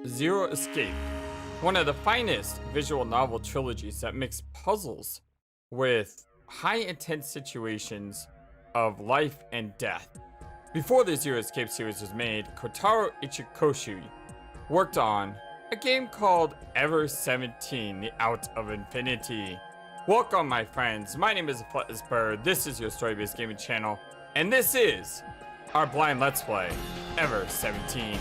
Zero Escape, one of the finest visual novel trilogies that mix puzzles with high intense situations of life and death. Before the Zero Escape series was made, Kotaro Uchikoshi worked on a game called Ever 17, The Out of Infinity. Welcome, my friends. My name is FlightlessBird. This is your story-based gaming channel, and this is our blind Let's Play, Ever 17.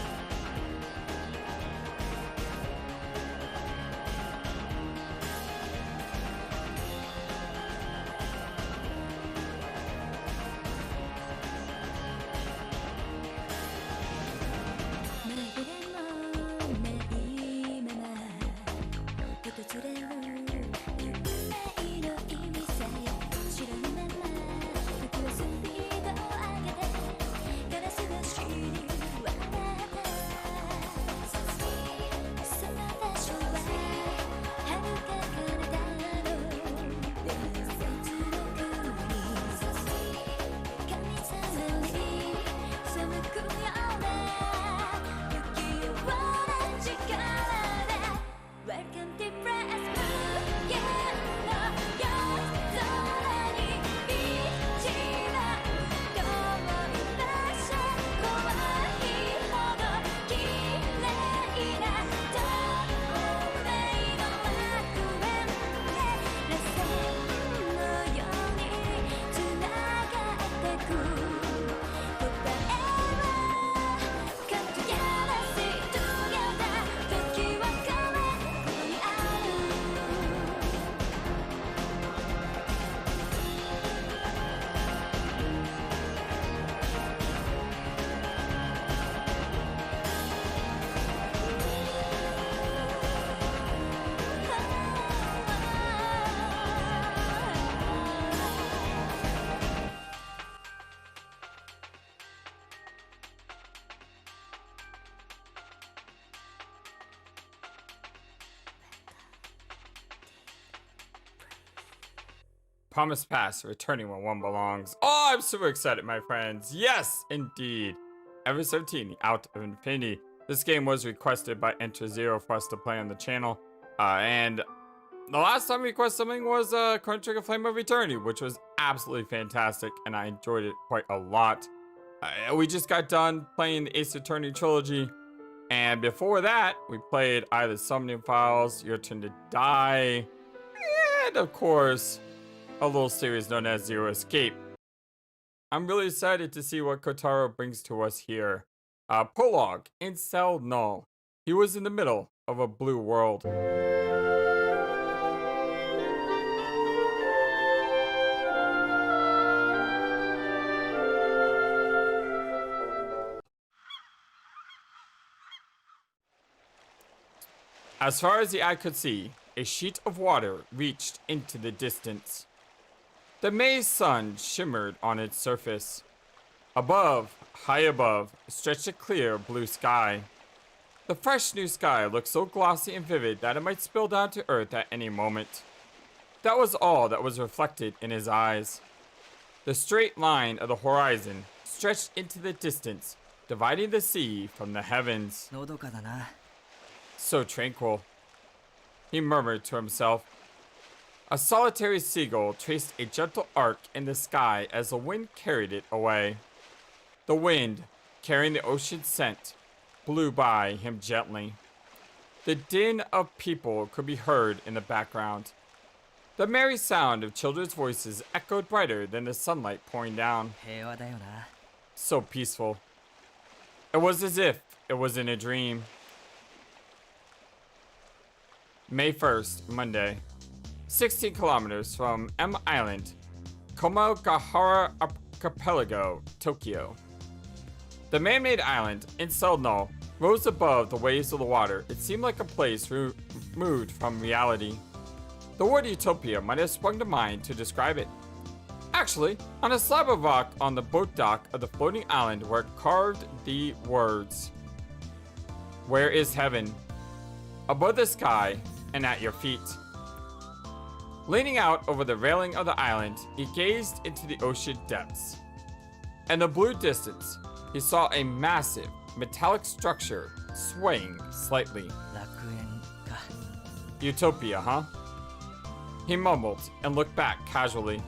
Promise Pass, returning when one belongs. Oh, I'm super excited, my friends. Yes, indeed. Ever 17, The Out of Infinity. This game was requested by Enter Zero for us to play on the channel. And the last time we requested something was Chrono Trigger Flame of Eternity, which was absolutely fantastic, and I enjoyed it quite a lot. We just got done playing the Ace Attorney trilogy, and before that, we played either Summoning Files, Your Turn to Die, and of course, a little series known as Zero Escape. I'm really excited to see what Kotaro brings to us here. Prologue, in Cell Null. He was in the middle of a blue world. As far as the eye could see, a sheet of water reached into the distance. The May sun shimmered on its surface. Above, high above, stretched a clear blue sky. The fresh new sky looked so glossy and vivid that it might spill down to earth at any moment. That was all that was reflected in his eyes. The straight line of the horizon stretched into the distance, dividing the sea from the heavens. So tranquil, he murmured to himself. A solitary seagull traced a gentle arc in the sky as the wind carried it away. The wind, carrying the ocean's scent, blew by him gently. The din of people could be heard in the background. The merry sound of children's voices echoed brighter than the sunlight pouring down. So peaceful. It was as if it was in a dream. May 1st, Monday. 16 kilometers from M Island, Komogahara Archipelago, Tokyo. The man-made island in Cell Null rose above the waves of the water. It seemed like a place removed from reality. The word utopia might have sprung to mind to describe it. Actually, on a slab of rock on the boat dock of the floating island were carved the words, "Where is heaven? Above the sky and at your feet." Leaning out over the railing of the island, he gazed into the ocean depths. In the blue distance, he saw a massive, metallic structure swaying slightly. 楽園か。 Utopia, huh? He mumbled and looked back casually.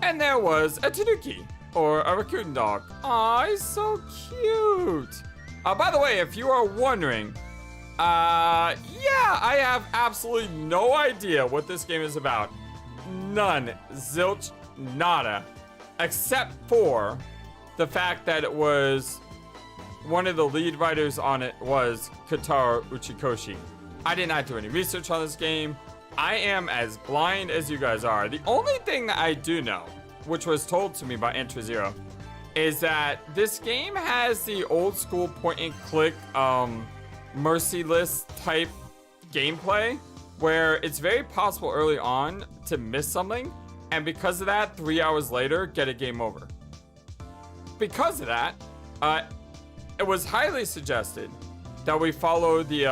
And there was a tanuki, or a raccoon dog. Aw, he's so cute. By the way, if you are wondering, yeah, I have absolutely no idea what this game is about. None. Zilch. Nada. Except for the fact that it was one of the lead writers on it was Kotaro Uchikoshi. I did not do any research on this game. I am as blind as you guys are. The only thing that I do know, which was told to me by Enter Zero, is that this game has the old school point and click, merciless type gameplay where it's very possible early on to miss something, and because of that, 3 hours later, get a game over. Because of that, it was highly suggested that we follow the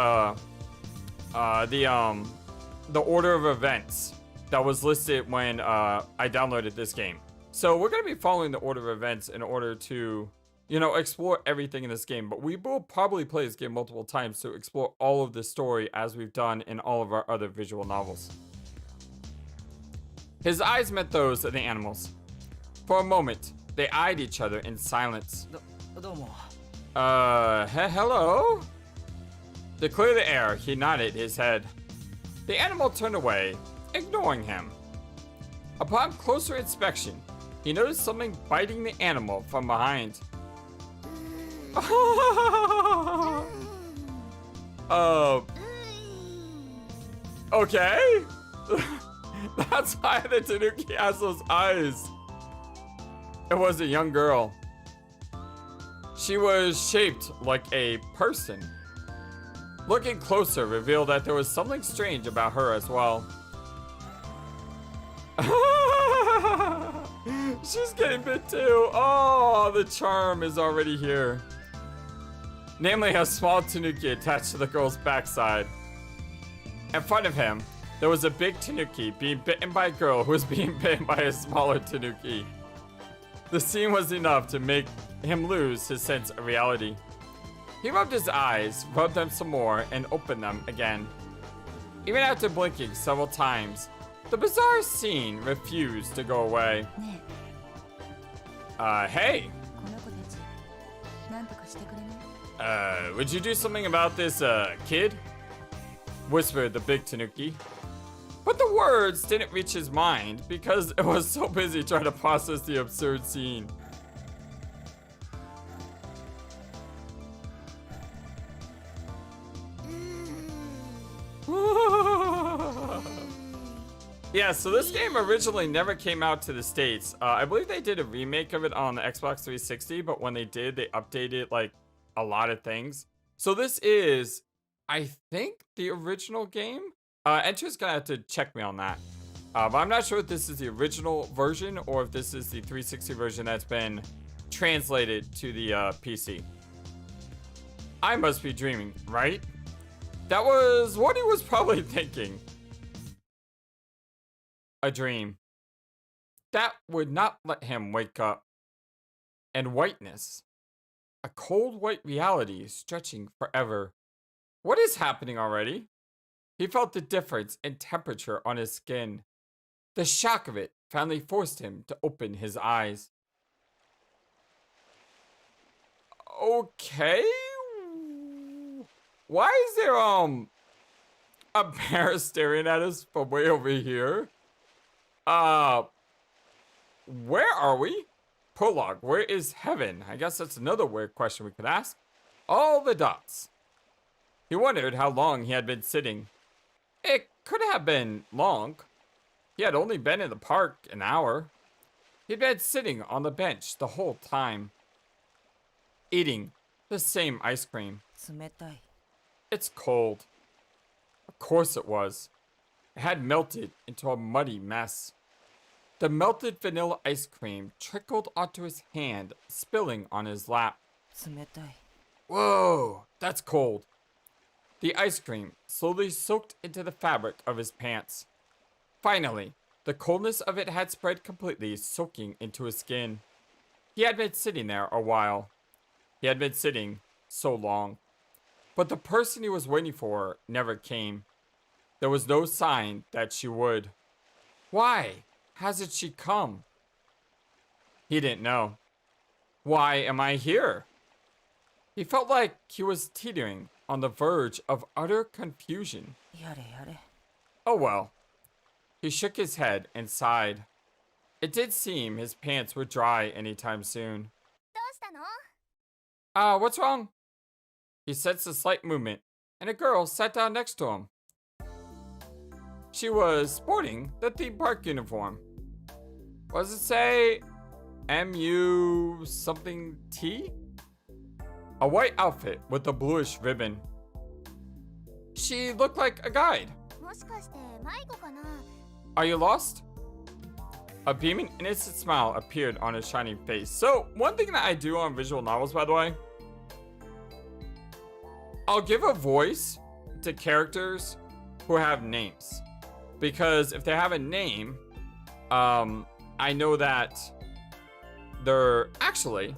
order of events that was listed when I downloaded this game. So we're gonna be following the order of events in order to, you know, explore everything in this game. But we will probably play this game multiple times to explore all of the story as we've done in all of our other visual novels. His eyes met those of the animals. For a moment, they eyed each other in silence. どうも。 Hello? To clear the air, he nodded his head. The animal turned away, ignoring him. Upon closer inspection, he noticed something biting the animal from behind. Okay? That's why the tanuki has those eyes. It was a young girl. She was shaped like a person. Looking closer revealed that there was something strange about her as well. She's getting bit too. Oh, the charm is already here. Namely, a small tanuki attached to the girl's backside. In front of him, there was a big tanuki being bitten by a girl who was being bitten by a smaller tanuki. The scene was enough to make him lose his sense of reality. He rubbed his eyes, rubbed them some more, and opened them again. Even after blinking several times, the bizarre scene refused to go away. ね Hey, え、この子たち、なんとかしてくれない？ would you do something about this, kid? Whispered the big tanuki. But the words didn't reach his mind because it was so busy trying to process the absurd scene. Yeah, so this game originally never came out to the States. I believe they did a remake of it on the Xbox 360, but when they did, they updated like a lot of things. So this is, I think, the original game. Enter's gonna have to check me on that. But I'm not sure if this is the original version or if this is the 360 version that's been translated to the PC. I must be dreaming, right? That was what he was probably thinking. A dream. That would not let him wake up. And whiteness. A cold white reality stretching forever. What is happening already? He felt the difference in temperature on his skin. The shock of it finally forced him to open his eyes. Okay? Why is there, a bear staring at us from way over here? Where are we? Prologue, where is heaven? I guess that's another weird question we could ask. All the dots. He wondered how long he had been sitting. It could have been long. He had only been in the park an hour. He'd been sitting on the bench the whole time, eating the same ice cream. 冷たい。 It's cold. Of course it was. It had melted into a muddy mess. The melted vanilla ice cream trickled onto his hand, spilling on his lap. 冷たい。 Whoa, that's cold. The ice cream slowly soaked into the fabric of his pants. Finally, the coldness of it had spread completely, soaking into his skin. He had been sitting there a while. He had been sitting so long. But the person he was waiting for never came. There was no sign that she would. Why hasn't she come? He didn't know. Why am I here? He felt like he was teetering on the verge of utter confusion. Oh well. He shook his head and sighed. It did seem his pants would dry anytime soon. What's wrong? He sensed a slight movement, and a girl sat down next to him. She was sporting the theme park uniform. What does it say? MU something T? A white outfit with a bluish ribbon. She looked like a guide. Are you lost? A beaming, innocent smile appeared on his shining face. So, one thing that I do on visual novels, by the way, I'll give a voice to characters who have names. Because if they have a name, I know that they're... Actually,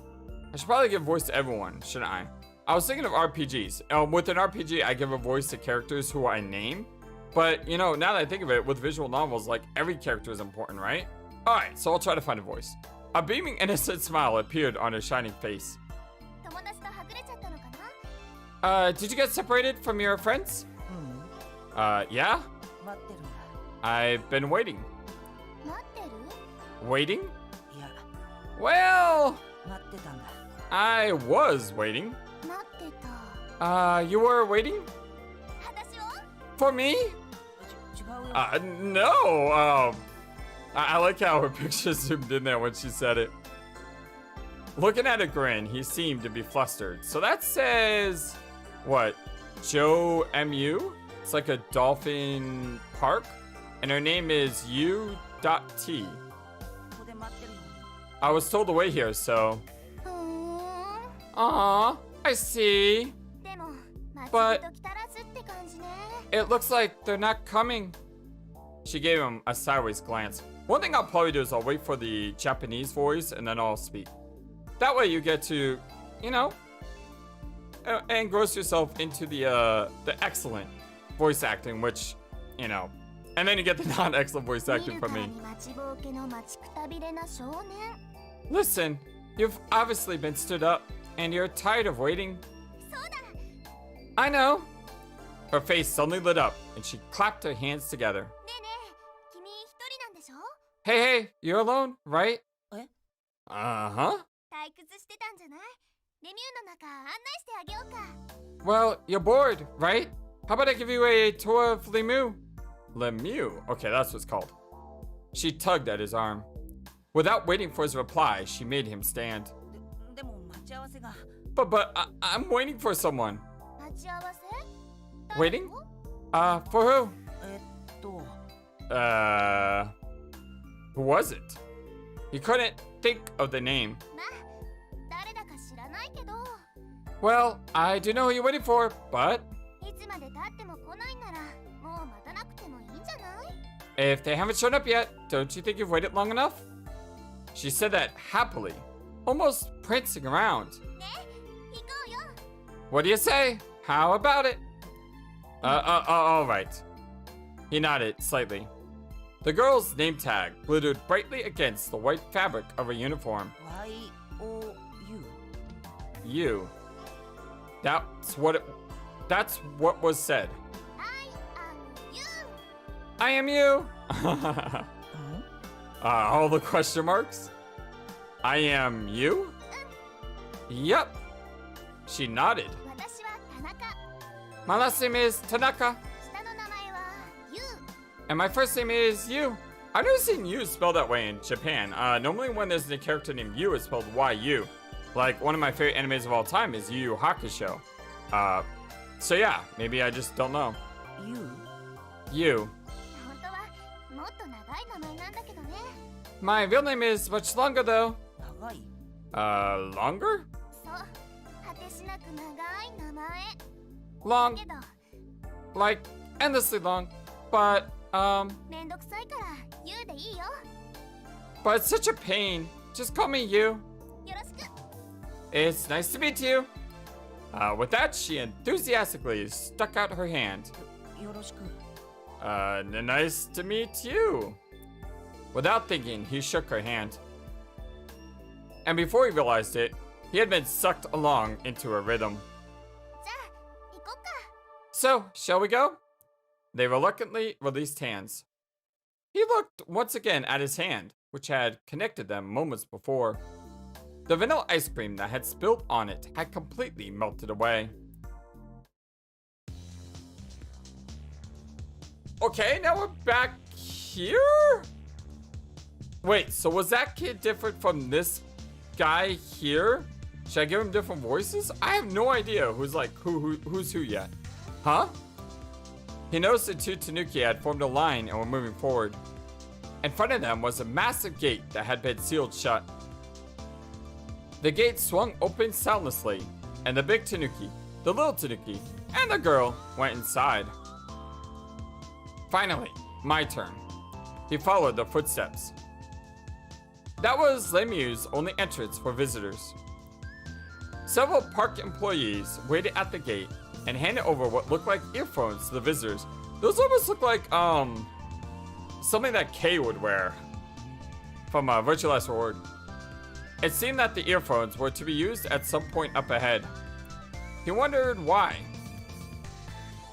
I should probably give voice to everyone, shouldn't I? I was thinking of RPGs. With an RPG, I give a voice to characters who I name. But, you know, now that I think of it, with visual novels, like, every character is important, right? Alright, so I'll try to find a voice. A beaming, innocent smile appeared on his shining face. Did you get separated from your friends? Yeah? I've been waiting. Waiting? Well, I was waiting. You were waiting? For me? No. I like how her picture zoomed in there when she said it. Looking at a grin, he seemed to be flustered. So that says, what? Joe MU? It's like a dolphin park. And her name is U.T. I was told to wait here, so... Aww, I see. But it looks like they're not coming. She gave him a sideways glance. One thing I'll probably do is I'll wait for the Japanese voice and then I'll speak. That way you get to, you know, engross yourself into the excellent voice acting, which, you know, and then you get the non-excellent voice acting from me. Listen, you've obviously been stood up and you're tired of waiting. I know. Her face suddenly lit up and she clapped her hands together. Hey, you're alone, right? Uh-huh. Well, you're bored, right? How about I give you a tour of Lemieux? Lemieux? Okay, that's what it's called. She tugged at his arm. Without waiting for his reply, she made him stand. But I'm waiting for someone. Waiting? For who? Who was it? He couldn't think of the name. Well, I do know who you're waiting for, but... If they haven't shown up yet, don't you think you've waited long enough? She said that happily, almost prancing around. What do you say? How about it? All right. He nodded slightly. The girl's name tag glittered brightly against the white fabric of her uniform. You. That's what was said. I am you. All the question marks. I am you? Yep. She nodded. My last name is Tanaka. And my first name is Yu. I've never seen Yu spelled that way in Japan. Normally when there's a character named Yu, it's spelled Y-U. Like, one of my favorite animes of all time is Yu Yu Hakusho. So yeah, maybe I just don't know. Yu. My real name is much longer though. Longer? Long. Like, endlessly long. But it's such a pain. Just call me Yu. It's nice to meet you. With that, she enthusiastically stuck out her hand. よろしく。 Nice to meet you. Without thinking, he shook her hand. And before he realized it, he had been sucked along into a rhythm. じゃあ、行こっか。 So, shall we go? They reluctantly released hands. He looked once again at his hand, which had connected them moments before. The vanilla ice cream that had spilled on it had completely melted away. Okay, now we're back here? Wait, so was that kid different from this guy here? Should I give him different voices? I have no idea who's like who's who yet. Huh? He noticed the two Tanuki had formed a line and were moving forward. In front of them was a massive gate that had been sealed shut. The gate swung open soundlessly, and the big Tanuki, the little Tanuki, and the girl went inside. Finally, my turn. He followed the footsteps. That was Lemieux's only entrance for visitors. Several park employees waited at the gate and handed over what looked like earphones to the visitors. Those almost look like something that Kay would wear from Virtual Last Reward. It seemed that the earphones were to be used at some point up ahead. He wondered why.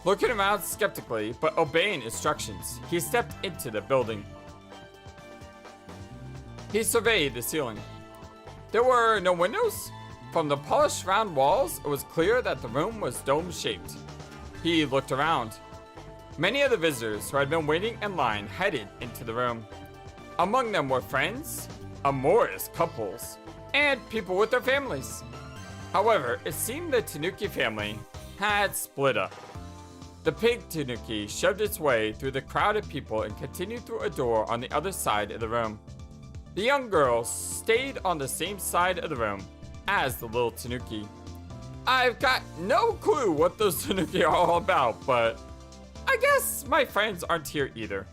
Looking around skeptically, but obeying instructions, he stepped into the building. He surveyed the ceiling. There were no windows. From the polished round walls, it was clear that the room was dome-shaped. He looked around. Many of the visitors who had been waiting in line headed into the room. Among them were friends, amorous couples, and people with their families. However, it seemed the Tanuki family had split up. The pig Tanuki shoved its way through the crowd of people and continued through a door on the other side of the room. The young girl stayed on the same side of the room as the little Tanuki. I've got no clue what those Tanuki are all about, but I guess my friends aren't here either.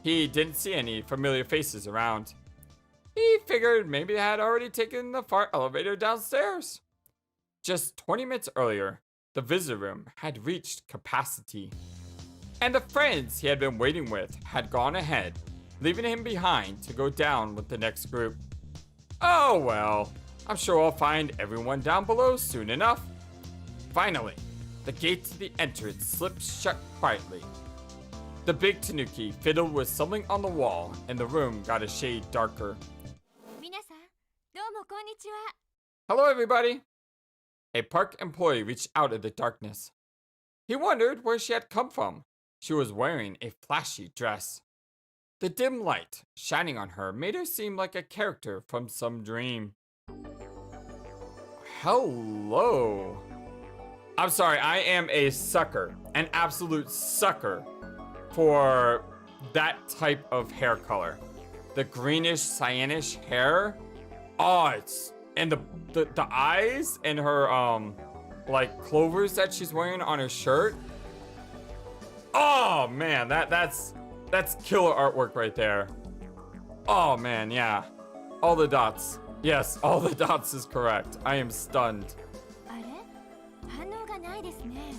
He didn't see any familiar faces around. He figured maybe they had already taken the far elevator downstairs. Just 20 minutes earlier, the visitor room had reached capacity. And the friends he had been waiting with had gone ahead, leaving him behind to go down with the next group. Oh well, I'm sure I'll find everyone down below soon enough. Finally, the gate to the entrance slipped shut quietly. The big Tanuki fiddled with something on the wall, and the room got a shade darker. 皆さん、どうもこんにちは。 Hello, everybody! A park employee reached out of the darkness. He wondered where she had come from. She was wearing a flashy dress. The dim light shining on her made her seem like a character from some dream. Hello. I'm sorry, I am a sucker, an absolute sucker for that type of hair color. The greenish, cyanish hair. Oh, it's, and the eyes and her, like clovers that she's wearing on her shirt. Oh man, that's killer artwork right there. Oh man, yeah. All the dots. Yes, all the dots is correct. I am stunned. あれ？反応がないですね。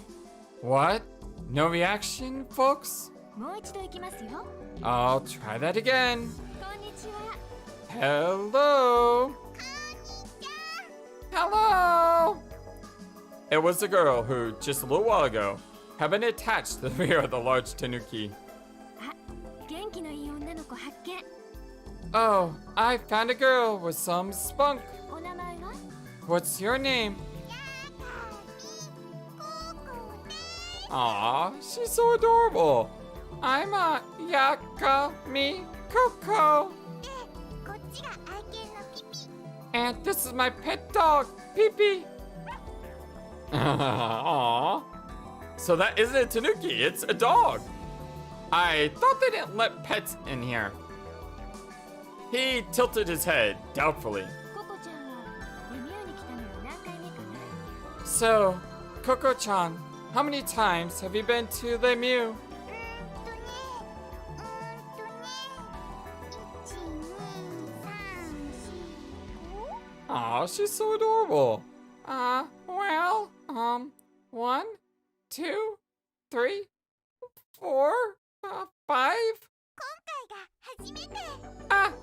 What? No reaction, folks? もう一度行きますよ。 I'll try that again. こんにちは。 Hello. Hello. It was the girl who, just a little while ago, had been attached to the rear of the large Tanuki. あ、元気のいい女の子発見。 Oh, I found a girl with some spunk. お名前は？ What's your name? Aw, she's so adorable. I'm a Yakami Coco. こっちが愛犬のピピ。 And this is my pet dog, Pee-Pee. Aww. So that isn't a Tanuki, it's a dog. I thought they didn't let pets in here. He tilted his head doubtfully. ココちゃんはレミューに来たのは何回目かな？ So, Coco-chan, how many times have you been to Lemieux? 1、2、3、4、5。 Aw, she's so adorable. Well, 1, 2, 3, 4, 5.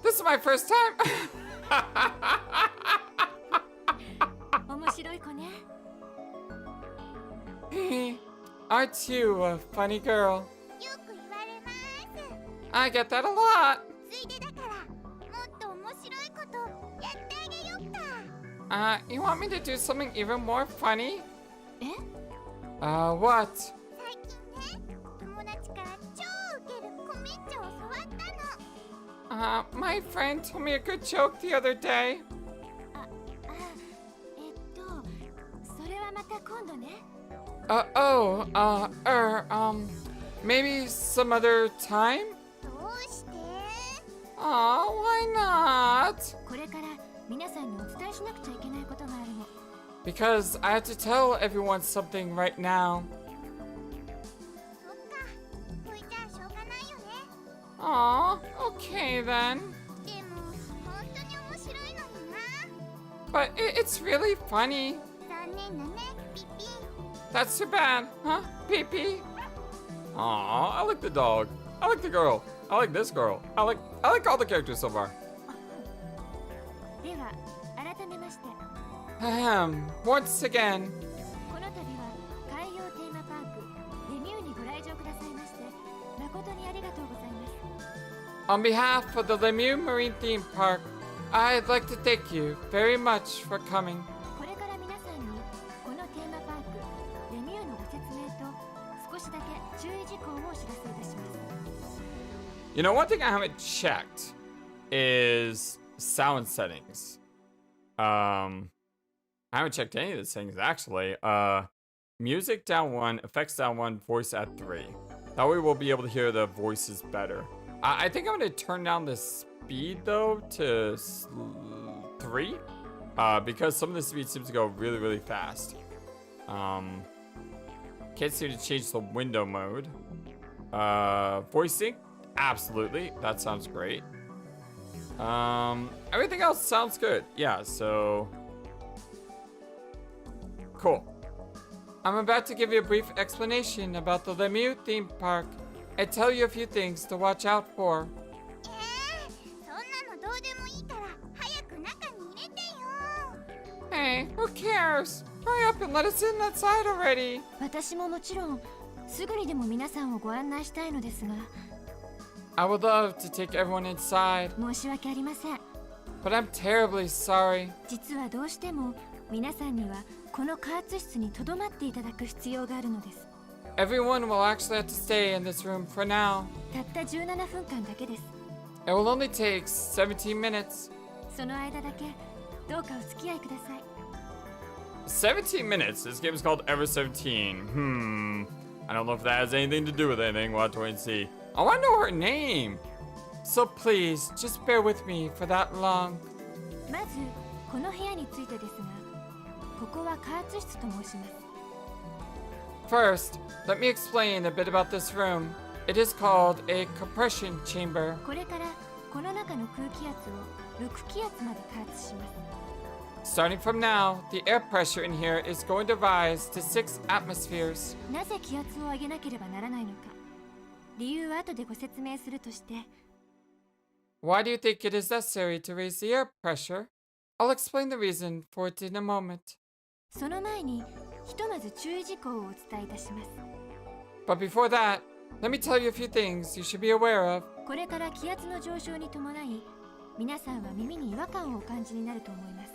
This is my first time. 面白い子ね。 Aren't you a funny girl? よく言われます。 I get that a lot. ついでだからもっと面白いことやってあげよっか。 You want me to do something even more funny? え？ What? 最近ね、友達から超ウケるコメントを教わったの。 My friend told me a good joke the other day. それはまた今度ね。 Maybe some other time? どうして？ Why not? これから皆さんにお伝えしなくちゃいけないことがあるの。 Because I have to tell everyone something right now. そっか。ほいじゃあしょうがないよね。 Okay then. でも本当に面白いのにな。 But it's really funny. 残念だね、ピピ。 That's too bad, huh? Pee-pee. I like the dog. I like the girl. I like this girl. I like all the characters so far. では改めまして、 Once again, この度は海洋テーマパークレミューにご来場くださいまして誠にありがとうございます。 on behalf of the Lemieux Marine Theme Park, I'd like to thank you very much for coming. これから皆さんにこのテーマパークレミューのご説明と少しだけ注意事項をお知らせいたします。 You know, one thing I haven't checked is sound settings. I haven't checked any of the settings actually. Music down 1, effects down 1, voice at 3. That way we'll be able to hear the voices better. I think I'm going to turn down the speed though to 3. Because some of the speed seems to go really, really fast. Can't seem to change the window mode. Voice sync? Absolutely. That sounds great. Everything else sounds good. Yeah, so... Cool. I'm about to give you a brief explanation about the Lemieux theme park and tell you a few things to watch out for. そんなのどうでもいいから早く中に入れてよ。 Hey, who cares? Hurry up and let us in that side already. 私ももちろんすぐにでも皆さんをご案内したいのですが、 I would love to take everyone inside, 申し訳ありません。 but I'm terribly sorry. 実はどうしても皆さんにはこの加圧室に留まっていただく必要があるのです。 Everyone will actually have to stay in this room for now. たった17分間だけです。 It will only take 17 minutes. その間だけどうかお付き合いください。 17 minutes? This game is called Ever 17. I don't know if that has anything to do with anything. We'll have to wait and see. I want to know her name. So please, just bear with me for that long. まずこの部屋についてですが、ここは加圧室と申します。 First, let me explain a bit about this room. It is called a compression chamber. これからこの中の空気圧を6気圧まで加圧します。 Starting from now, the air pressure in here is going to rise to 6 atmospheres. なぜ気圧を上げなければならないのか、理由は後でご説明するとして、 Why do you think it is necessary to raise the air pressure? I'll explain the reason for it in a moment. その前にひとまず注意事項をお伝えいたします。 But before that, let me tell you a few things you should be aware of. これから気圧の上昇に伴い、皆さんは耳に違和感をお感じになると思います。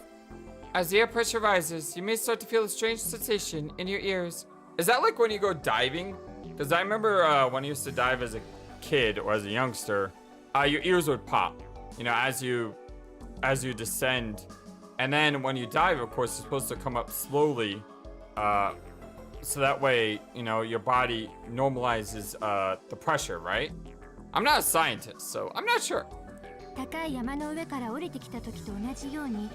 As the air pressure rises, you may start to feel a strange sensation in your ears. Is that like when you go diving? Because I remember when I used to dive as a kid or as a youngster, your ears would pop, you know, as you descend. And then when you dive, of course, you're supposed to come up slowly. So that way, you know, your body normalizes the pressure, right? I'm not a scientist, so I'm not sure. 高い山の上から降りてきた時と同じように、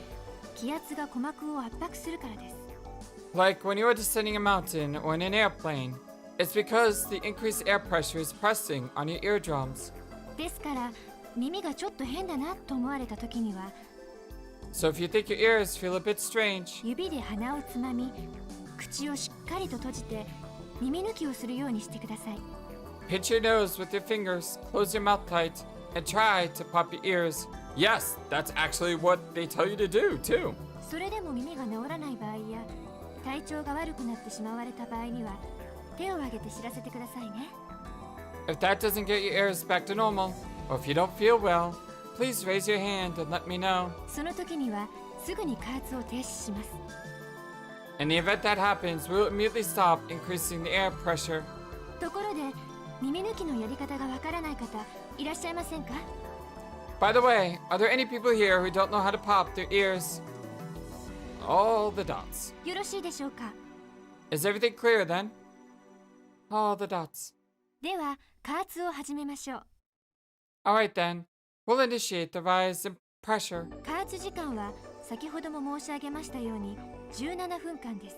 気圧が鼓膜を圧迫するからです。 Like when you are descending a mountain or in an airplane, it's because the increased air pressure is pressing on your eardrums. ですから、耳がちょっと変だなと思われた時には、So if you think your ears feel a bit strange, 指で鼻をつまみ、口をしっかりと閉じて耳抜きをするようにしてください。 pinch your nose with your fingers, close your mouth tight, and try to pop your ears. Yes, that's actually what they tell you to do, too. それでも耳が治らない場合や体調が悪くなってしまわれた場合には手を挙げて知らせてくださいね。 If that doesn't get your ears back to normal, or if you don't feel well, please raise your hand and let me know. その時にはすぐに加圧を停止します。 In the event that happens, we'll immediately stop increasing the air pressure. ところで耳抜きのやり方がわからない方いらっしゃいませんか？ By the way, are there any people here who don't know how to pop their ears? All the dots. よろしいでしょうか？ Is everything clear then? All the dots. では加圧を始めましょう。 Alright then, we'll initiate the rise in pressure. 加圧時間は先ほども申し上げましたように17分間です。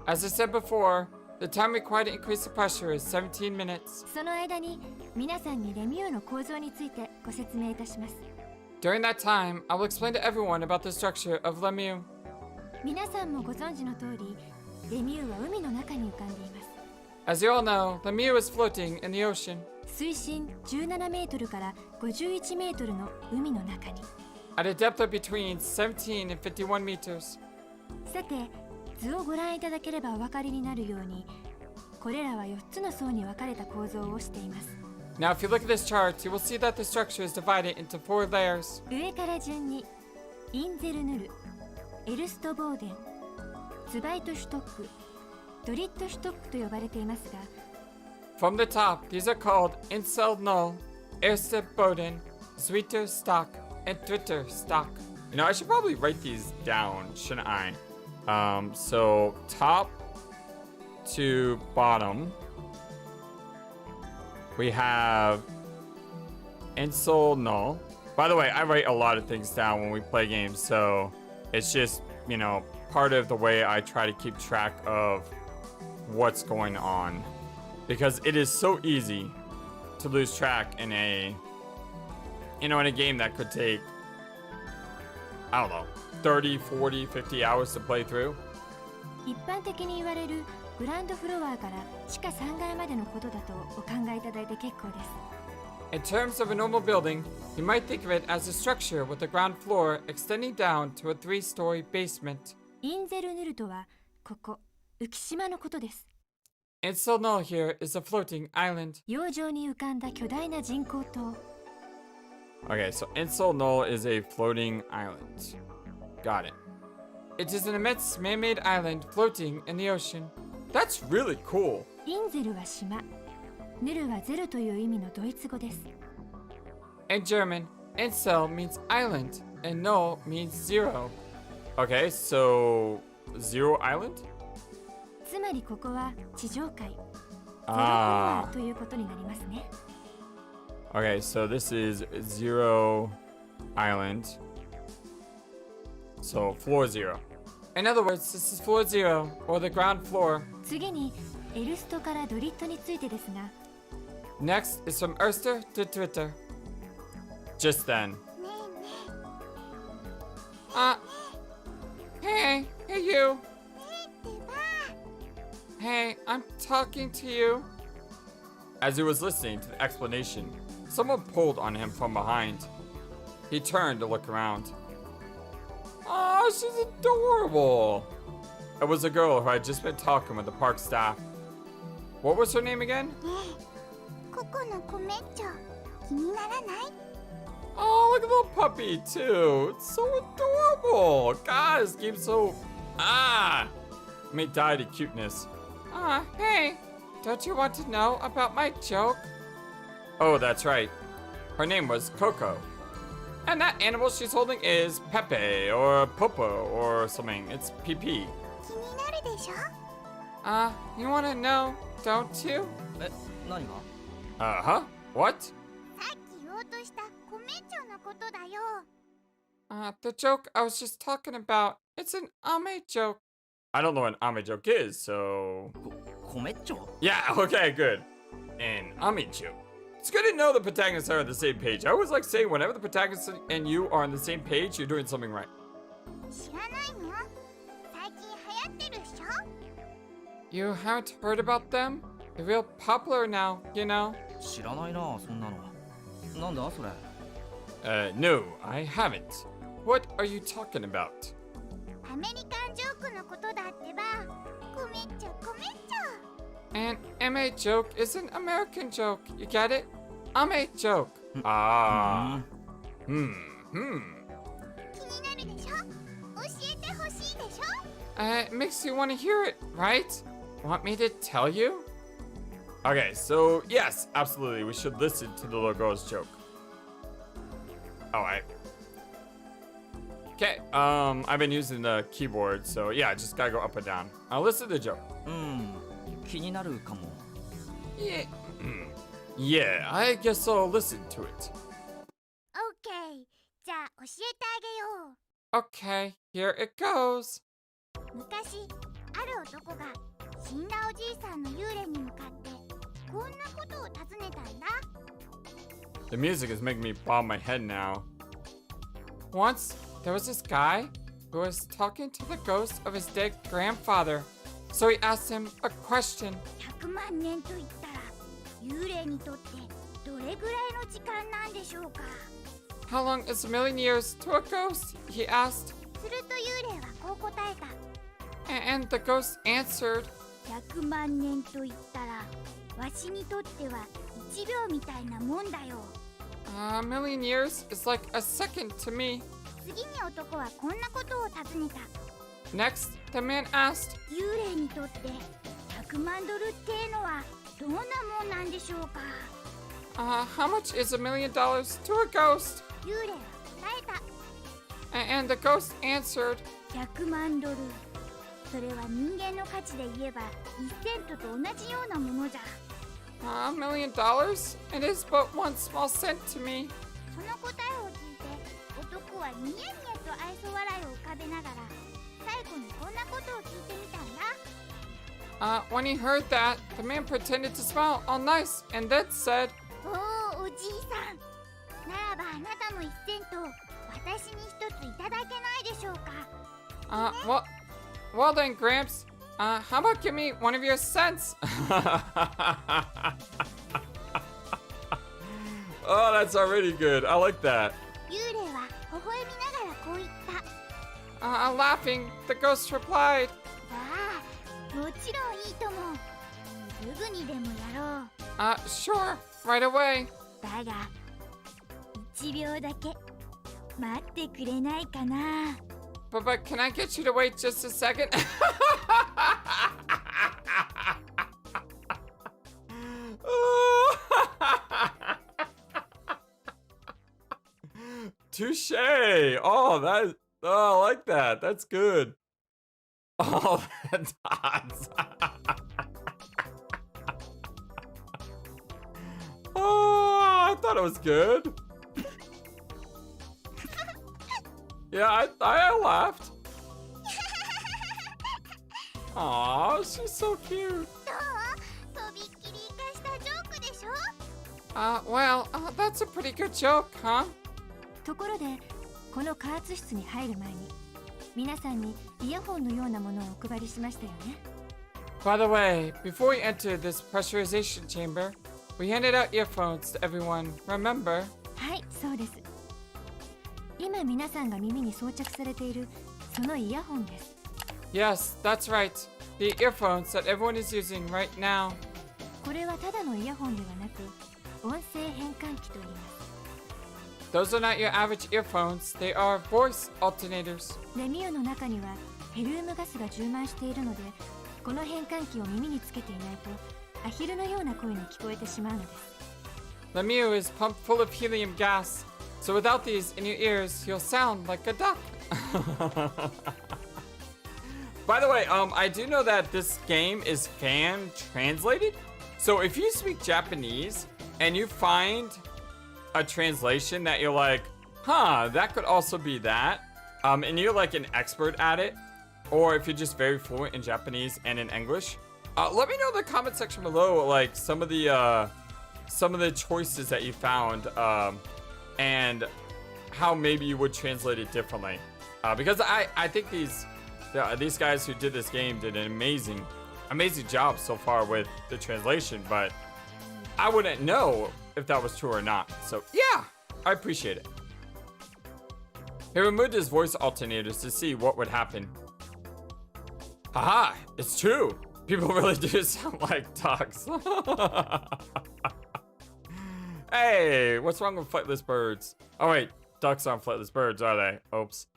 As I said before, the time required to increase the pressure is 17 minutes. その間に皆さんにレミューの構造についてご説明いたします。 During that time, I will explain to everyone about the structure of Lemieux. 皆さんもご存知の通り、レミューは海の中に浮かんでいます。 As you all know, Lemieux is floating in the ocean. 水深17メートルから51メートルの海の中に。 At a depth of between 17 and 51 meters. さて、図をご覧いただければお分かりになるように、これらは4つの層に分かれた構造をしています。 Now, if you look at this chart, you will see that the structure is divided into 4 layers. 上から順に、インゼルヌル、エルストボーデン、ツバイトシュトック、ドリットシュトックと呼ばれていますが、 From the top, these are called Incel Null, Erste Boden, Sweeter Stock, and Dritter Stock. You know, I should probably write these down, shouldn't I? So top to bottom, we have Incel Null. By the way, I write a lot of things down when we play games, so it's just, you know, part of the way I try to keep track of what's going on. Because it is so easy to lose track in a, in a game that could take, I don't know, 30, 40, 50 hours to play through. 一般的に言われるグランドフロアから地下3階までのことだとお考えいただいて結構です。 In terms of a normal building, you might think of it as a structure with a ground floor extending down to a 3-story basement. インゼルヌルとはここ浮島のことです。 Incel Null here is a floating island. 洋上に浮かんだ巨大な人工島。 Okay, so Incel Null is a floating island. Got it. It is an immense man-made island floating in the ocean. That's really cool. インゼルは島、ヌルはゼロという意味のドイツ語です。 In German, Incel means island and Null means zero. Okay, so Zero Island? つまりここは地上界、ゼロフロあーアということになりますね。 Okay, so this is Zero Island. So floor 0. In other words, this is floor 0 or the ground floor. 次にエルストからドリットについてですが、 Next is from Erster to Twitter. Just then. ねえね Hey, hey you. えってば Hey, I'm talking to you. As he was listening to the explanation, someone pulled on him from behind. He turned to look around. Oh, she's adorable. It was a girl who had just been talking with the park staff. What was her name again? ねえココのコメッチョ気にならない Oh, look at the little puppy, too. It's so adorable. God, this game's so... I may die to cuteness. Hey. Don't you want to know about my joke? Oh, that's right. Her name was Coco. And that animal she's holding is Pepe or Popo or something. It's PP. 気になるでしょ You want to know, don't you? え、何が？ Uh-huh. What? さっき言おうとしたコメッチョのことだよ The joke I was just talking about. It's an ame joke. I don't know what an ame joke is, so... コメッチョ？ Yeah, okay, good. An ame joke. It's good to know the protagonists are on the same page. I always like saying whenever the protagonist and you are on the same page, you're doing something right. 知らないの？最近流行ってるっしょ？ You haven't heard about them? They're real popular now, you know? 知らないな、そんなの。なんだそれ。No, I haven't. What are you talking about? アメリカンジョークのことだってば。ごめんちょごめんちょ。 An MA joke is an American joke. You get it? MA joke. Ah. 気になるでしょ？教えてほしいでしょ？ It makes you want to hear it, right? Want me to tell you? Okay, so yes, absolutely, we should listen to the little girl's joke. Alright. Okay, I've been using the keyboard, so yeah, just gotta go up and down. I'll listen to the joke. 気になるかも。 Yeah. Yeah, I guess I'll listen to it. OK。じゃあ教えてあげよう。 Okay, here it goes. 昔ある男が死んだおじいさんの幽霊に向かってこんなことを尋ねたんだ。 The music is making me bob my head now. Once, there was this guy who was talking to the ghost of his dead grandfather. So he asked him a question. 100万年と言ったら幽霊にとってどれぐらいの時間なんでしょうか。 How long is a million years to a ghost? He asked. すると幽霊はこう答えた。 And the ghost answered. 100万年と言ったらわしにとっては1秒みたいなもんだよ。 A million years is like a second to me. 次に男はこんなことを尋ねた。 Next, the man asked. 幽霊にとって100万ドルっていうのはどんなもんなんでしょうか。 How much is $1 million to a ghost? 幽霊は答えた。 And the ghost answered. 100万ドル。それは人間の価値で言えば1セントと同じようなものじゃ。 $1 million? It is but one small cent to me. その答えを聞いて男はニヤニヤと愛想笑いを浮かべながら最後にこんなことを聞いてみたんだ。 When he heard that, the man pretended to smile all nice and then said. おお、おじいさん。ならばあなたの1セント私に1ついただけないでしょうか。 Well then, Gramps, how about give me one of your cents? Oh, that's already good. I like that. 幽霊は微笑みながらこう言った。 Laughing, the ghost replied. ああ、もちろんいいとも。すぐにでもやろう。 Sure, right away. だが、1秒だけ待ってくれないかな。 But can I get you to wait just a second? Touche! Oh, I like that. That's good. Oh, the dots. Oh, I thought it was good. Yeah, I laughed. Aw, she's so cute. どう？とびっきり生かしたジョークでしょ？ Well, that's a pretty good joke, huh? ところでこの加圧室に入る前に皆さんにイヤホンのようなものをお配りしましたよね。 By the way, before we entered this pressurization chamber, we handed out earphones to everyone, remember? はい、そうです。今皆さんが耳に装着されているそのイヤホンです。 Yes, that's right. The earphones that everyone is using right now. これはただのイヤホンではなく音声変換器と言います。 Those are not your average earphones, they are voice alternators. レミオの中にはヘリウムガスが充満しているので、この変換器を耳につけていないとアヒルのような声に聞こえてしまうのです。 Lemieux is pumped full of helium gas, so without these in your ears, you'll sound like a duck. By the way, I do know that this game is fan translated. So if you speak Japanese and you find a translation that you're like, huh, that could also be that, and you're like an expert at it, or if you're just very fluent in Japanese and in English, let me know in the comment section below, like some of the some of the choices that you found, and how maybe you would translate it differently. Because I think these guys who did this game did an amazing job so far with the translation, but I wouldn't know if that was true or not. So yeah, I appreciate it. He removed his voice alternators to see what would happen. Haha, it's true. People really do sound like ducks. Hey, what's wrong with flightless birds? Oh wait, ducks aren't flightless birds, are they? Oops.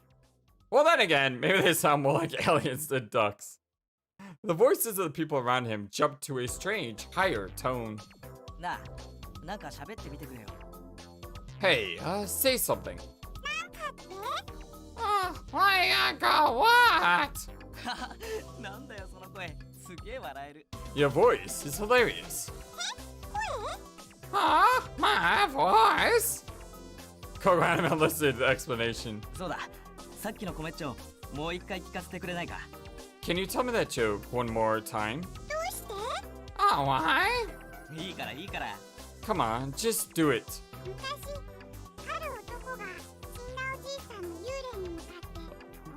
Well then again, maybe they sound more like aliens than ducks. The voices of the people around him jumped to a strange, higher tone. Hey, say something. Why, what? Your voice is hilarious. Huh? My voice? Go around and listen to the explanation. Can you tell me that joke one more time? Oh, why? Come on, just do it.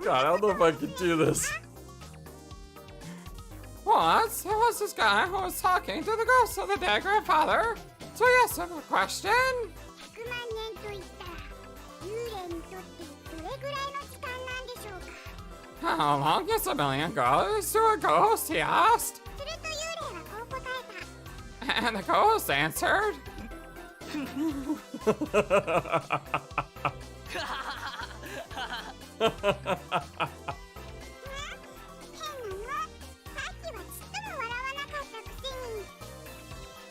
God, I don't know if I can do this. Once, there was this guy who was talking to the ghost of the dead grandfather. So he asked him a question. How long is a million goes to a ghost, he asked. And the ghost answered.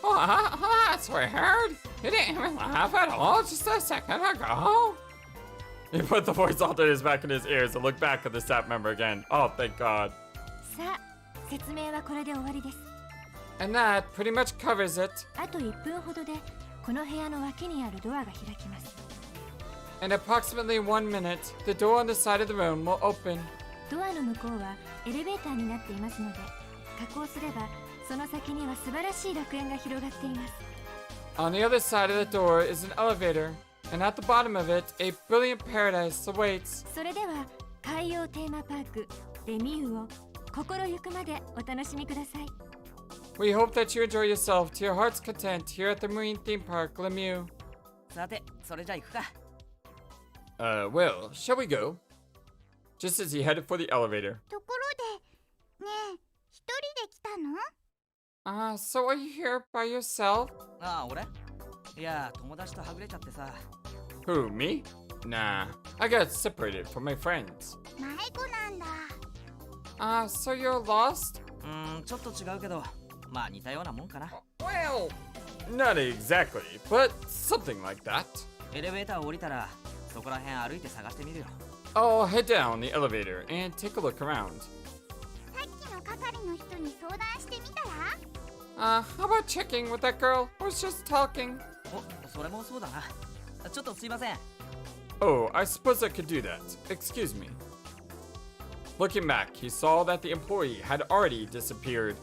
Oh, that's weird. You didn't even laugh at all just a second ago. He put the voice alternators back in his ears and looked back at the staff member again. Oh, thank God. And that pretty much covers it. In approximately 1 minute, the door on the side of the room will open. On the other side of the door is an elevator, and at the bottom of it, a brilliant paradise awaits. We hope that you enjoy yourself to your heart's content here at the Marine Theme Park, Lemieux. Well, shall we go? Just as he headed for the elevator. So are you here by yourself? Who, me? Nah, I got separated from my friends. So you're lost? Well, not exactly, but something like that. I'll head down the elevator and take a look around. How about checking with that girl who was just talking? Oh, I suppose I could do that. Excuse me. Looking back, he saw that the employee had already disappeared.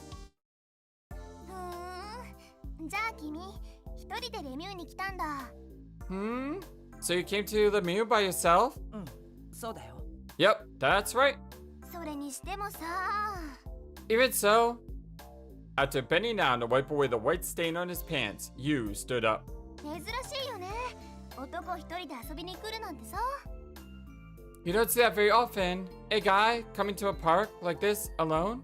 So you came to Lemieux by yourself? Yep, that's right. Even so, after bending down to wipe away the white stain on his pants, Yu stood up. You don't see that very often. A guy coming to a park like this alone?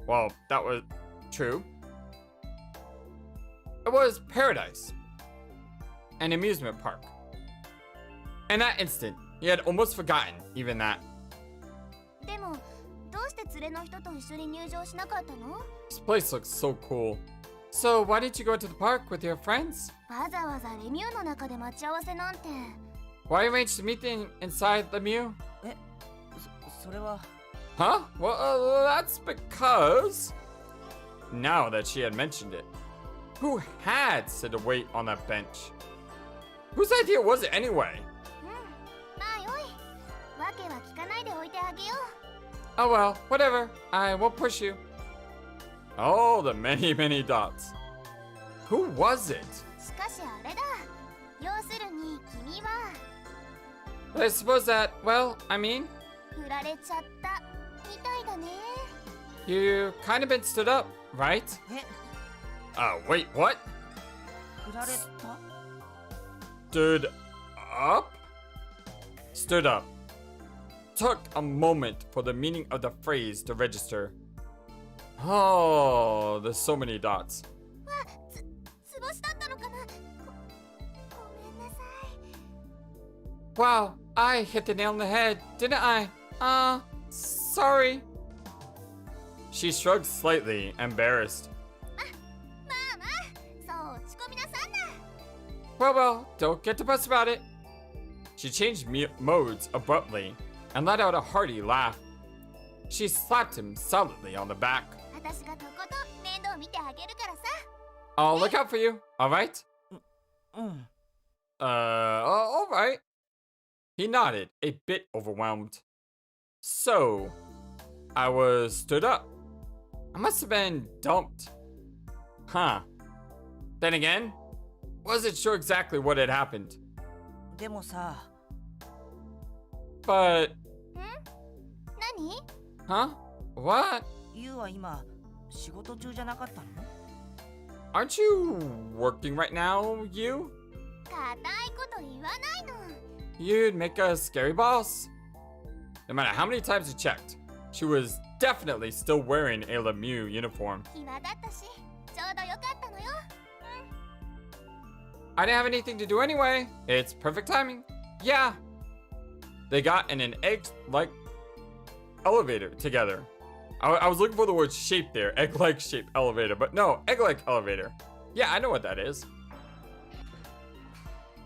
Well, that was true. It was paradise. An amusement park. In that instant, he had almost forgotten even that. This place looks so cool. So why didn't you go to the park with your friends? Why arrange to meet inside Lemieux? Huh? Well, that's because... Now that she had mentioned it. Who had said to wait on that bench? Whose idea was it anyway? Oh well, whatever. I won't push you. Oh, the many, many dots. Who was it? しかしあれだ。要するに君は I suppose that, well, I mean, 振られちゃったみたいだね。 you kind of been stood up, right? え、 Wait, what? 振られた？ Stood up? Stood up. Took a moment for the meaning of the phrase to register. Oh, there's so many dots. つぼしだったのかな。ごめんなさい。 Wow, I hit the nail on the head, didn't I? Sorry. She shrugged slightly, embarrassed. まあまあ、そう落ち込みなさんな。 Well, don't get depressed about it. She changed modes abruptly and let out a hearty laugh. She slapped him solidly on the back. 私がとことん面倒見てあげるからさ。 I'll look out for you, alright? うん。 Alright. He nodded, a bit overwhelmed. So, I was stood up. I must have been dumped. Huh. Then again, wasn't sure exactly what had happened. でもさ、 But, 何？ huh? What? ユウは今仕事中じゃなかったの？ Aren't you working right now, you? 固いこと言わないの。 You'd make a scary boss. No matter how many times you checked, she was definitely still wearing a Lemieux uniform. 暇だったし、ちょうどよかったのよ。 I didn't have anything to do anyway. It's perfect timing. Yeah. They got in an egg-like elevator together. I was looking for the word shape there. Egg-like shaped elevator. But no, egg-like elevator. Yeah, I know what that is.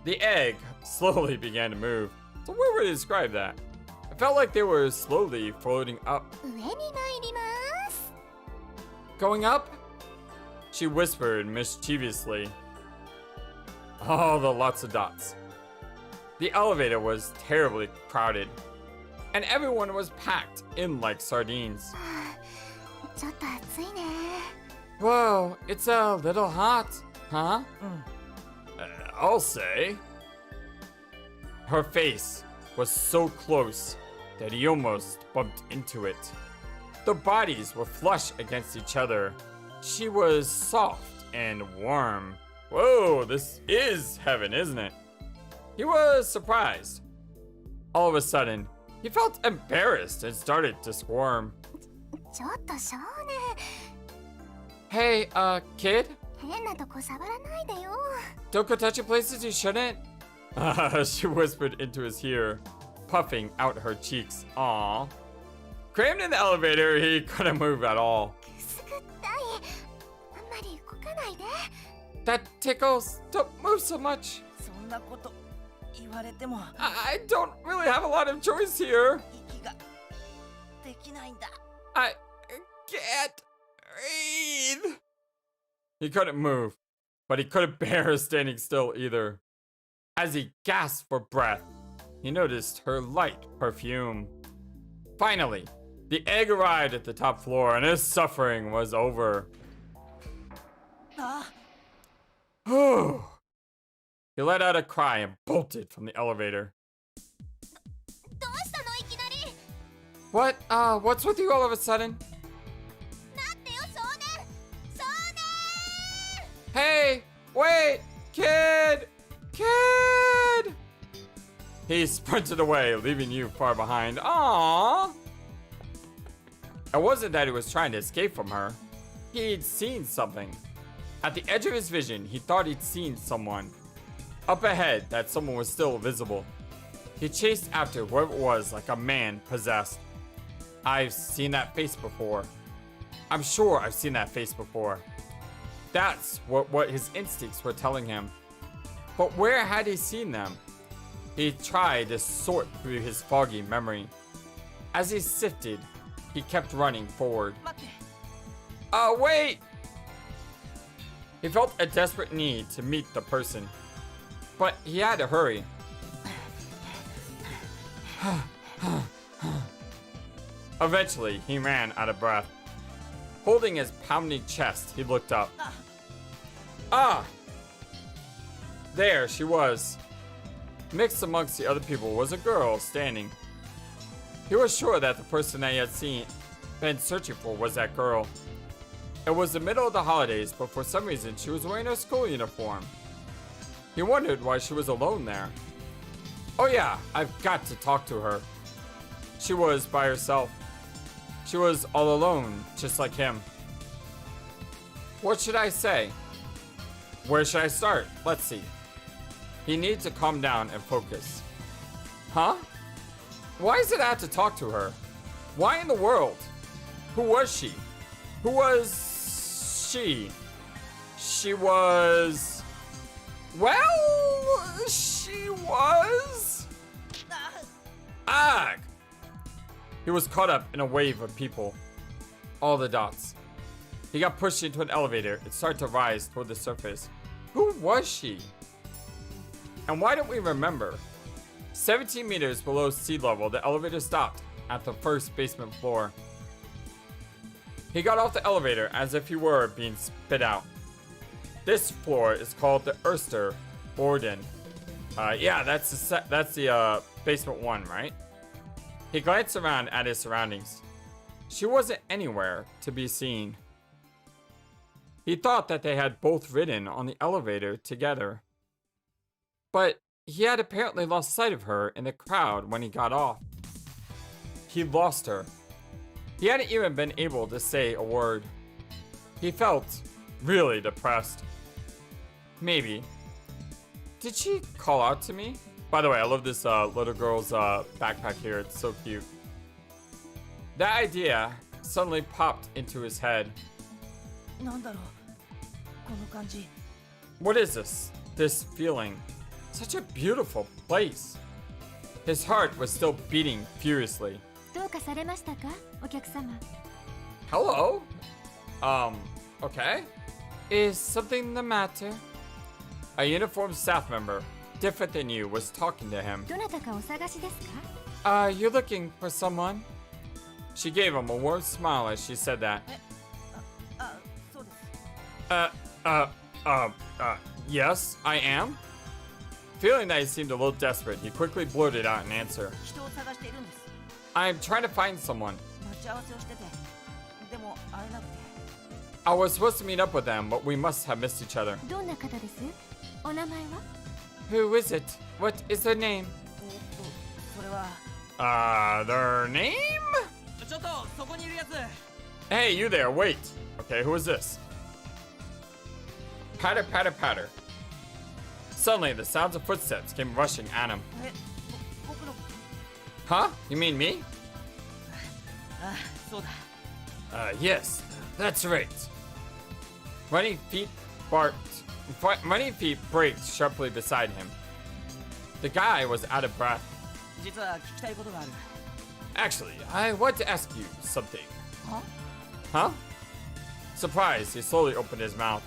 The egg slowly began to move. So where would I describe that? It felt like they were slowly floating up. 上に参ります。 Going up? She whispered mischievously. Oh, the lots of dots. The elevator was terribly crowded, and everyone was packed in like sardines. ちょっと暑いね。 Whoa, it's a little hot, huh? うん。 I'll say. Her face was so close that he almost bumped into it. The bodies were flush against each other. She was soft and warm. Whoa, this is heaven, isn't it? He was surprised. All of a sudden, he felt embarrassed and started to squirm. ちょっと少年。 Hey, kid? 変なとこ触らないでよ。 Don't go touching places you shouldn't. She whispered into his ear, puffing out her cheeks. Aww. Crammed in the elevator, he couldn't move at all. くすぐったい。あんまり動かないで。 That tickles. Don't move so much. そんなこと言われても I don't really have a lot of choice here. 息ができないんだ。 I can't breathe. He couldn't move, but he couldn't bear standing still either. As he gasped for breath, he noticed her light perfume. Finally, the egg arrived at the top floor and his suffering was over. あ、 He let out a cry and bolted from the elevator. どうしたのいきなり。 What? What's with you all of a sudden? 待ってよ少年。少年。 Hey, wait, kid! Kid! He sprinted away, leaving you far behind. Aww! It wasn't that he was trying to escape from her. He'd seen something. At the edge of his vision, he thought he'd seen someone. Up ahead, that someone was still visible. He chased after whoever it was like a man possessed. I've seen that face before. I'm sure I've seen that face before. That's what his instincts were telling him. But where had he seen them? He tried to sort through his foggy memory. As he sifted, he kept running forward. 待って。 Wait! He felt a desperate need to meet the person, but he had to hurry. Eventually, he ran out of breath. Holding his pounding chest, he looked up. Ah! There she was. Mixed amongst the other people was a girl standing. He was sure that the person that he had been searching for was that girl. It was the middle of the holidays, but for some reason she was wearing her school uniform. He wondered why she was alone there. Oh yeah, I've got to talk to her. She was by herself. She was all alone, just like him. What should I say? Where should I start? Let's see. He needs to calm down and focus. Huh? Why is it I have to talk to her? Why in the world? Who was she? Who was she? She was... Well, she was... Ag! He was caught up in a wave of people. All the dots. He got pushed into an elevator and started to rise toward the surface. Who was she? And why don't we remember? 17 meters below sea level, the elevator stopped at the first basement floor. He got off the elevator as if he were being spit out. This floor is called the Erster Borden. Yeah, that's the basement 1, right? He glanced around at his surroundings. She wasn't anywhere to be seen. He thought that they had both ridden on the elevator together. But he had apparently lost sight of her in the crowd when he got off. He lost her. He hadn't even been able to say a word. He felt really depressed. Maybe. Did she call out to me? By the way, I love this little girl's backpack here. It's so cute. That idea suddenly popped into his head. What is this? This feeling? Such a beautiful place. His heart was still beating furiously. どうかされましたか、お客様? Hello? Okay. Is something the matter? A uniformed staff member, different than you, was talking to him. どなたかお探しですか? You're looking for someone? She gave him a warm smile as she said that. Yes, I am. Feeling that he seemed a little desperate, he quickly blurted out an answer. I'm trying to find someone. I was supposed to meet up with them, but we must have missed each other. どんな方です? お名前は? Who is it? What is their name? Their name? Hey, you there, wait. Okay, who is this? Patter, patter, patter. Suddenly, the sounds of footsteps came rushing at him. Huh? You mean me? Yes, that's right. Running feet braked sharply beside him. The guy was out of breath. Actually, I want to ask you something. Huh? Surprised, he slowly opened his mouth.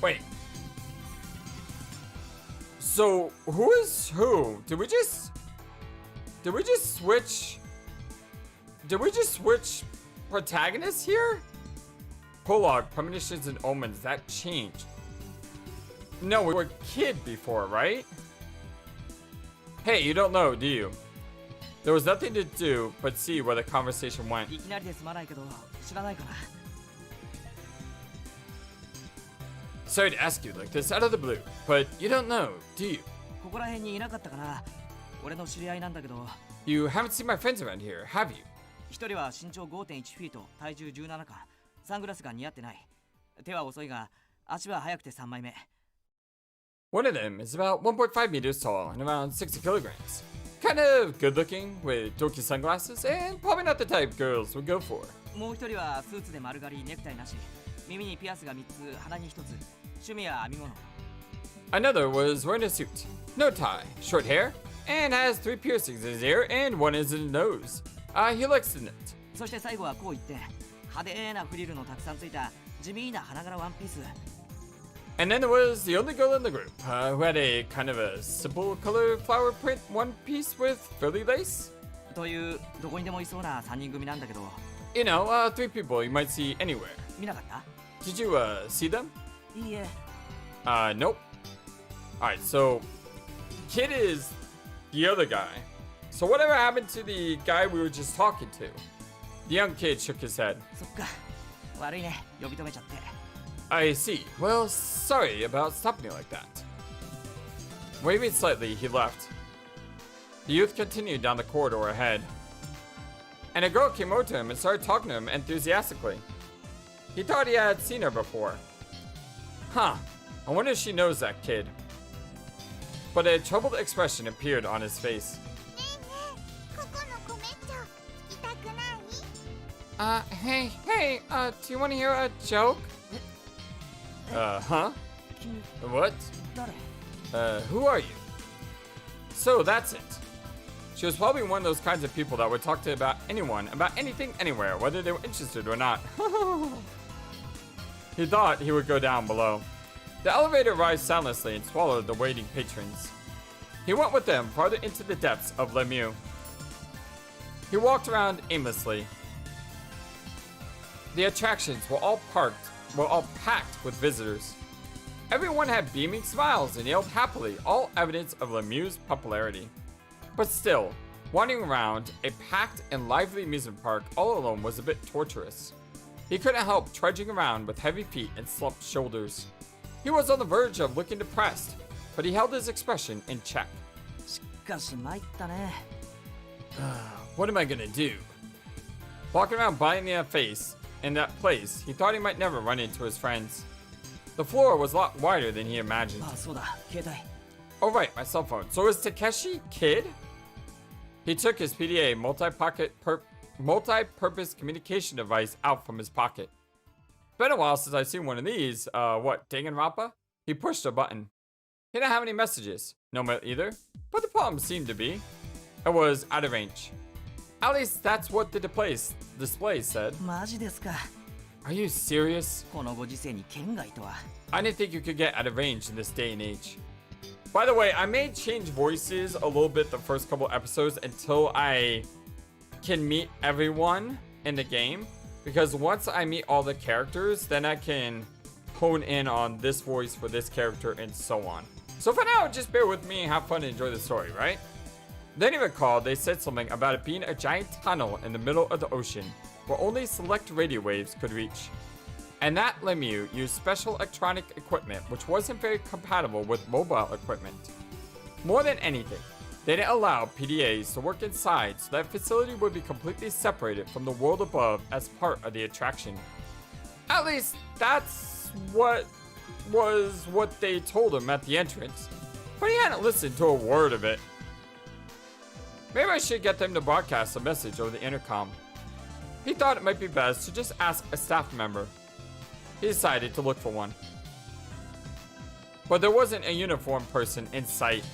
Wait. So, who is who? Did we just switch protagonists here? Prologue, premonitions and omens, that changed. No, we were KID before, right? Hey, you don't know, do you? There was nothing to do but see where the conversation went. Sorry to ask you like this out of the blue, but you don't know, do you? You haven't seen my friends around here, have you? 1人は身長 5.1 フィート、体重17巻、サングラスが似合ってない。手は遅いが、足は速くて3枚目。One of them is about 1.5 meters tall and around 60 kilograms. Kind of good looking with dorky sunglasses and probably not the type girls would go for. もう1人はスーツで丸刈り、ネクタイなし。耳にピアスが3つ、鼻に1つ。趣味は編み物。Another was wearing a suit, no tie, short hair, and has 3 piercings in his ear and 1 is in his nose. He likes the knit. そして最後はこう言って、派手なフリルのたくさんついた地味な花柄ワンピース。And then there was the only girl in the group who had a kind of a simple color flower print one piece with frilly lace. というどこにでもいそうな3人組なんだけど。You know, 3 people you might see anywhere. 見なかった？ Did you, see them? いいえ。 Nope. Alright, so Kid is the other guy. So whatever happened to the guy we were just talking to? The young kid shook his head. そっか。悪いね。呼び止めちゃって。 I see. Well, sorry about stopping me like that. Waving slightly, he left. The youth continued down the corridor ahead. And a girl came over to him and started talking to him enthusiastically. He thought he had seen her before. Huh. I wonder if she knows that kid. But a troubled expression appeared on his face. ねえねえ、ここのコメント聞きたくない？ Hey, do you want to hear a joke? Huh? 君、 What? 誰？ Who are you? So that's it. She was probably one of those kinds of people that would talk to about anyone, about anything, anywhere, whether they were interested or not. He thought he would go down below. The elevator arrived soundlessly and swallowed the waiting patrons. He went with them farther into the depths of Lemieux. He walked around aimlessly. The attractions were all packed with visitors. Everyone had beaming smiles and yelled happily, all evidence of Lemieux's popularity. But still, wandering around a packed and lively amusement park all alone was a bit torturous. He couldn't help trudging around with heavy feet and slumped shoulders. He was on the verge of looking depressed, but he held his expression in check. しかし参ったね。 What am I gonna do? Walking around biting the face in that place, he thought he might never run into his friends. The floor was a lot wider than he imagined. あ、そうだ。携帯。 Oh right, my cell phone. So is Takeshi Kid? He took his PDA multi-purpose communication device out from his pocket. It's been a while since I've seen one of these. What, Danganronpa? He pushed a button. He didn't have any messages. No mail either. But the problem seemed to be, it was out of range. At least that's what the display said. マジですか。 Are you serious? このご時世に県外とは。 I didn't think you could get out of range in this day and age. By the way, I may change voices a little bit the first couple episodes until I can meet everyone in the game. Because once I meet all the characters, then I can hone in on this voice for this character and so on. So for now, just bear with me and have fun and enjoy the story, right? Then he recalled they said something about it being a giant tunnel in the middle of the ocean where only select radio waves could reach. And that Lemieux used special electronic equipment which wasn't very compatible with mobile equipment. More than anything, they didn't allow PDAs to work inside so that facility would be completely separated from the world above as part of the attraction. At least that's what they told him at the entrance, but he hadn't listened to a word of it. Maybe I should get them to broadcast a message over the intercom. He thought it might be best to just ask a staff member. He decided to look for one. But there wasn't a uniformed person in sight.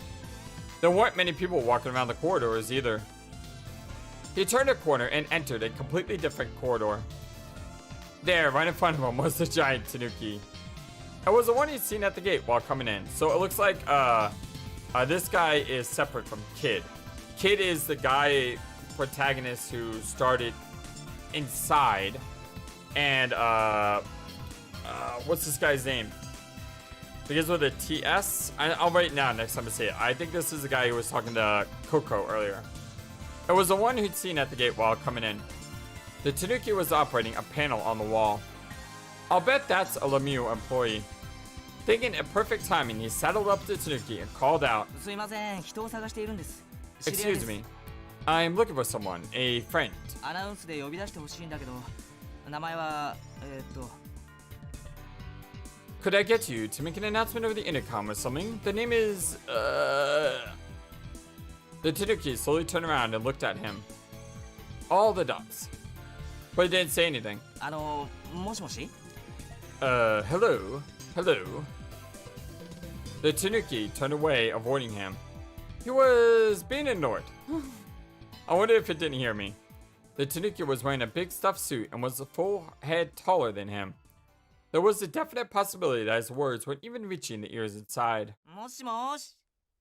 There weren't many people walking around the corridors either. He turned a corner and entered a completely different corridor. There, right in front of him, was the giant tanuki. It was the one he'd seen at the gate while coming in. So it looks like this guy is separate from Kid. Kid is the guy protagonist who started inside. And what's this guy's name? Begins with a TS. I'll write it down next time I say it. I think this is the guy who was talking to Coco earlier. It was the one who'd seen at the gate while coming in. The tanuki was operating a panel on the wall. I'll bet that's a Lemieux employee. Thinking of perfect timing, he saddled up the tanuki and called out, すいません。人を探しているんです。知り合いで Excuse す。 me. I'm looking for someone, a friend. アナウンスで呼び出してほしいんだけど、名前はCould I get you to make an announcement over the intercom or something? The name is, The tanuki slowly turned around and looked at him. All the dots. But he didn't say anything. もしもし？ Hello? Hello? The tanuki turned away, avoiding him. He was being ignored. I wonder if it didn't hear me. The tanuki was wearing a big stuffed suit and was a full head taller than him. There was a definite possibility that his words weren't even reaching the ears inside. もしもし？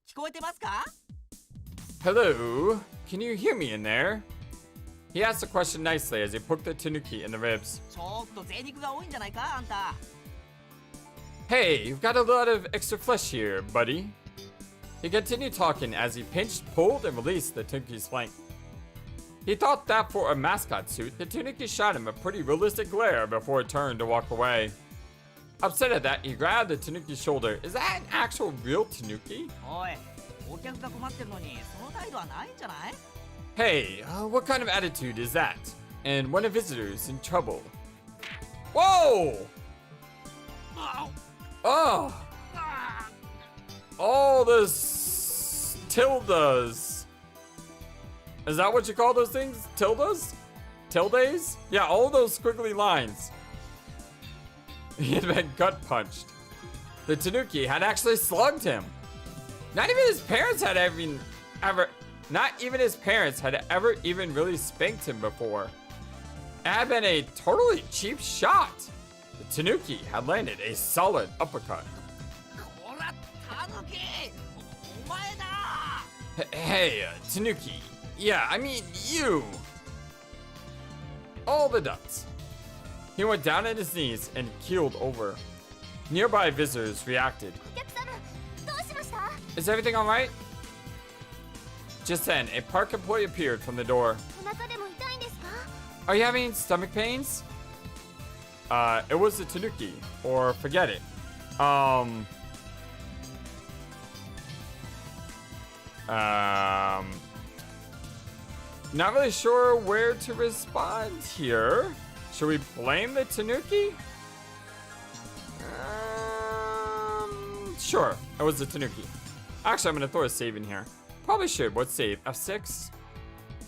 聞こえてますか？ Hello? Can you hear me in there? He asked the question nicely as he poked the tanuki in the ribs. ちょっと贅肉が多いんじゃないかあんた。 Hey, you've got a lot of extra flesh here, buddy. He continued talking as he pinched, pulled, and released the tanuki's flank. He thought that for a mascot suit, the tanuki shot him a pretty realistic glare before it turned to walk away. Upset at that, he grabbed the tanuki's shoulder. Is that an actual real tanuki? おい、お客が困ってるのにその態度はないんじゃない？ Hey, what kind of attitude is that? And when a visitor's in trouble. Whoa! Oh! All the tildes. Is that what you call those things? Tildes? Tildes? Yeah, all those squiggly lines. He had been gut punched. The tanuki had actually slugged him. Not even his parents had ever even really spanked him before. It had been a totally cheap shot. The tanuki had landed a solid uppercut. こら、タヌキ！お前だ！ Hey, tanuki. Yeah, I mean you. All the ducks. He went down on his knees and keeled over. Nearby visitors reacted. お客様どうしました？ Is everything alright? Just then, a park employee appeared from the door. お腹でも痛いんですか？ Are you having stomach pains? It was the tanuki, or forget it. Not really sure where to respond here. Should we blame the tanuki? Sure, it was the tanuki. Actually, I'm gonna throw a save in here. Probably should. What save? F6?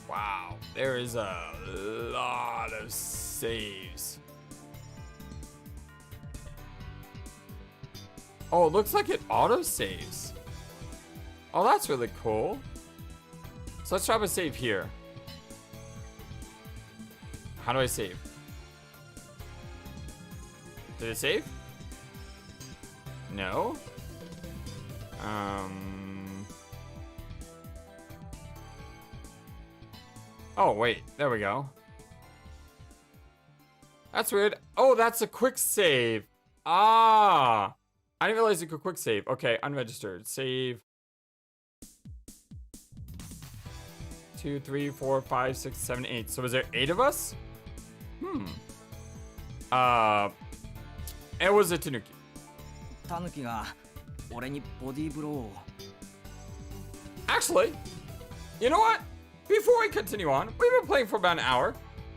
Wow, there is a lot of saves. Oh, it looks like it auto saves. Oh, that's really cool. So let's drop a save here. How do I save? Did it save? No. Oh, wait. There we go. That's weird. Oh, that's a quick save. Ah. I didn't realize you could quick save. Okay, unregistered. Save. 2, 3, 4, 5, 6, 7, 8. So is there 8 of us? It was a tanuki. タヌキが俺にボディーブローを。 Actually, you know what? Before we continue on, we've been playing for about an hour,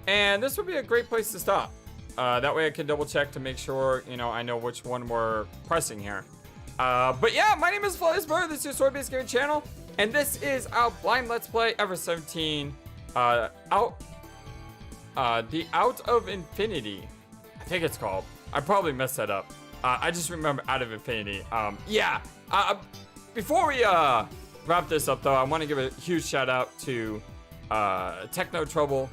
and this would be a great place to stop. That way I can double check to make sure, you know, I know which one we're pressing here. But yeah, my name is FlightlessBird. This is your sword-based gaming channel, and this is our blind Let's Play Ever 17. The Out of Infinity, I think it's called. I probably messed that up. I just remember Out of Infinity. Before we wrap this up, though, I want to give a huge shout out to Techno Trouble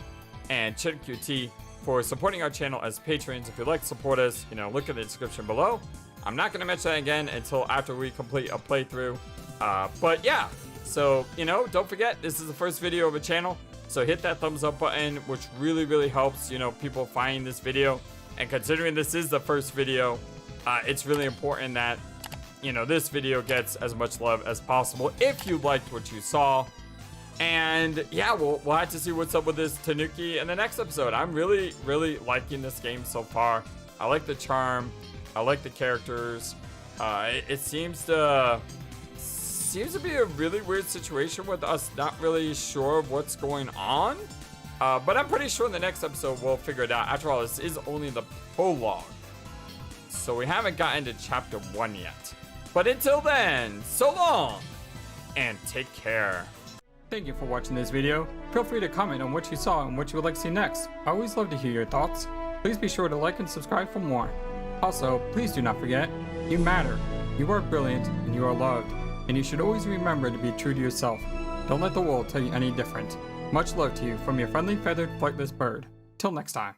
and QT for supporting our channel as patrons. If you'd like to support us, you know, look at the description below. I'm not going to mention that again until after we complete a playthrough. But yeah, so, you know, don't forget, this is the first video of a channel. So hit that thumbs up button, which really, really helps, you know, people find this video. And considering this is the first video, it's really important that, you know, this video gets as much love as possible if you liked what you saw. And yeah, we'll have to see what's up with this tanuki in the next episode. I'm really, really liking this game so far. I like the charm. I like the characters. It seems to be a really weird situation with us not really sure of what's going on. But I'm pretty sure in the next episode we'll figure it out. After all, this is only the prologue. So we haven't gotten to chapter 1 yet. But until then, so long and take care. Thank you for watching this video. Feel free to comment on what you saw and what you would like to see next. I always love to hear your thoughts. Please be sure to like and subscribe for more. Also, please do not forget, you matter. You are brilliant and you are loved. And you should always remember to be true to yourself. Don't let the world tell you any different. Much love to you from your friendly feathered flightless bird. Till next time.